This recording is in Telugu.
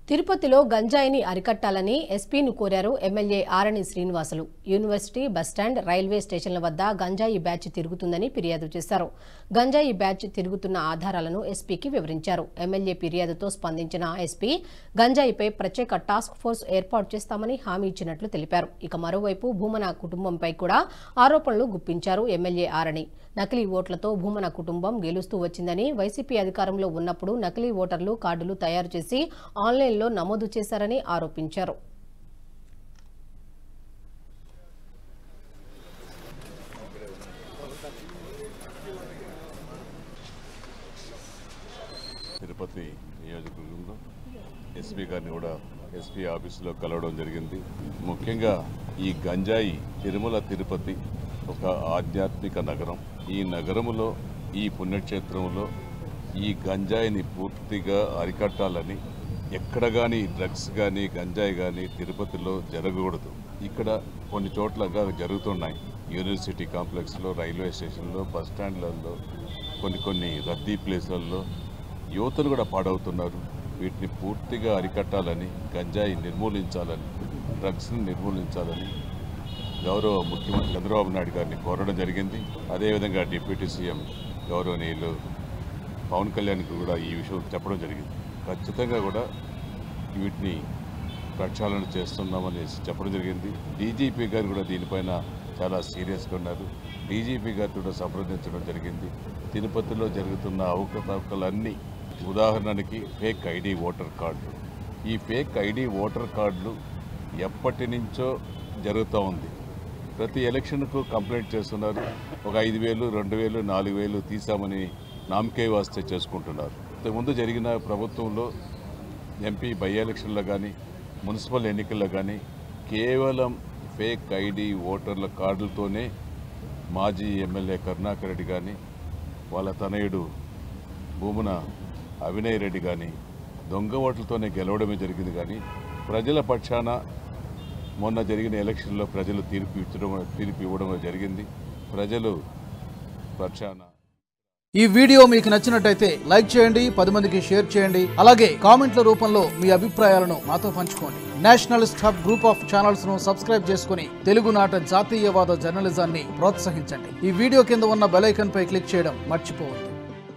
తిరుపతిలో గంజాయిని అరికట్టాలని ఎస్పీని కోరారు ఎమ్మెల్యే ఆరణి శ్రీనివాసులు. యూనివర్సిటీ బస్టాండ్ రైల్వే స్టేషన్ల వద్ద గంజాయి బ్యాచ్ తిరుగుతుందని ఫిర్యాదు చేశారు. గంజాయి బ్యాచ్ తిరుగుతున్న ఆధారాలను ఎస్పీకి వివరించారు. ఎమ్మెల్యే ఫిర్యాదుతో స్పందించిన ఎస్పీ గంజాయిపై ప్రత్యేక టాస్క్ ఫోర్స్ ఏర్పాటు చేస్తామని హామీ ఇచ్చినట్లు తెలిపారు. ఇక మరోవైపు భూమన కుటుంబంపై కూడా ఆరోపణలు గుప్పించారు ఎమ్మెల్యే ఆరణి. నకిలీ ఓట్లతో భూమన కుటుంబం గెలుస్తూ వచ్చిందని, వైసీపీ అధికారంలో ఉన్నప్పుడు నకిలీ ఓటర్లు కార్డులు తయారు చేసి ఆన్లైన్లో నమోదు చేశారని ఆరోపించారు. తిరుపతి నియోజకవర్గంలో ఎస్పీ గారిని కూడా ఎస్పీ ఆఫీసులో కలవడం జరిగింది. ముఖ్యంగా ఈ గంజాయి తిరుమల తిరుపతి ఒక ఆధ్యాత్మిక నగరం. ఈ నగరములో ఈ పుణ్యక్షేత్రంలో ఈ గంజాయిని పూర్తిగా అరికట్టాలని, ఎక్కడ కానీ డ్రగ్స్ కానీ గంజాయి కానీ తిరుపతిలో జరగకూడదు. ఇక్కడ కొన్ని చోట్లగా జరుగుతున్నాయి. యూనివర్సిటీ కాంప్లెక్స్లో, రైల్వే స్టేషన్లో, బస్ స్టాండ్లలో, కొన్ని రద్దీ ప్లేసులలో యువతలు కూడా పాడవుతున్నారు. వీటిని పూర్తిగా అరికట్టాలని, గంజాయి నిర్మూలించాలని, డ్రగ్స్ని నిర్మూలించాలని గౌరవ ముఖ్యమంత్రి చంద్రబాబు నాయుడు గారిని కోరడం జరిగింది. అదేవిధంగా డిప్యూటీ సీఎం గౌరవనీయులు పవన్ కళ్యాణ్కి కూడా ఈ విషయం చెప్పడం జరిగింది. ఖచ్చితంగా కూడా వీటిని ప్రక్షాళన చేస్తున్నామని చెప్పడం జరిగింది. డీజీపీ గారు కూడా దీనిపైన చాలా సీరియస్గా ఉన్నారు. డీజీపీ గారితో కూడా సంప్రదించడం జరిగింది. తిరుపతిలో జరుగుతున్న అవకతవకలన్నీ, ఉదాహరణకి ఫేక్ ఐడి ఓటర్ కార్డులు. ఈ ఫేక్ ఐడి ఓటర్ కార్డులు ఎప్పటి నుంచో జరుగుతూ ఉంది. ప్రతి ఎలక్షన్కు కంప్లైంట్ చేస్తున్నారు. ఒక 5,000, 2,000, 4,000 తీసామని నామకే వాస్తే చేసుకుంటున్నారు. ఇంతకుముందు జరిగిన ప్రభుత్వంలో ఎంపీ బై ఎలక్షన్లో కానీ, మున్సిపల్ ఎన్నికల్లో కానీ కేవలం ఫేక్ ఐడి ఓటర్ల కార్డులతోనే మాజీ ఎమ్మెల్యే కరుణాకర్ రెడ్డి కానీ, వాళ్ళ తనయుడు భూమన అవినయ్ రెడ్డి కానీ దొంగ ఓట్లతోనే గెలవడమే జరిగింది. కానీ ప్రజల పక్షాన మొన్న జరిగిన ఎలక్షన్లో ప్రజలు తీర్పు ఇవ్వడం జరిగింది. ప్రజలు పక్షాన. ఈ వీడియో మీకు నచ్చినట్టయితే లైక్ చేయండి, 10 మందికి షేర్ చేయండి. అలాగే కామెంట్ల రూపంలో మీ అభిప్రాయాలను మాతో పంచుకోండి. Nationalist hub group of channels ను సబ్స్క్రైబ్ చేసుకుని తెలుగునాట జాతీయవాద జర్నలిజాన్ని ప్రోత్సహించండి. ఈ వీడియో కింద ఉన్న బెల్ ఐకాన్ పై క్లిక్ చేయడం మర్చిపోవద్దు.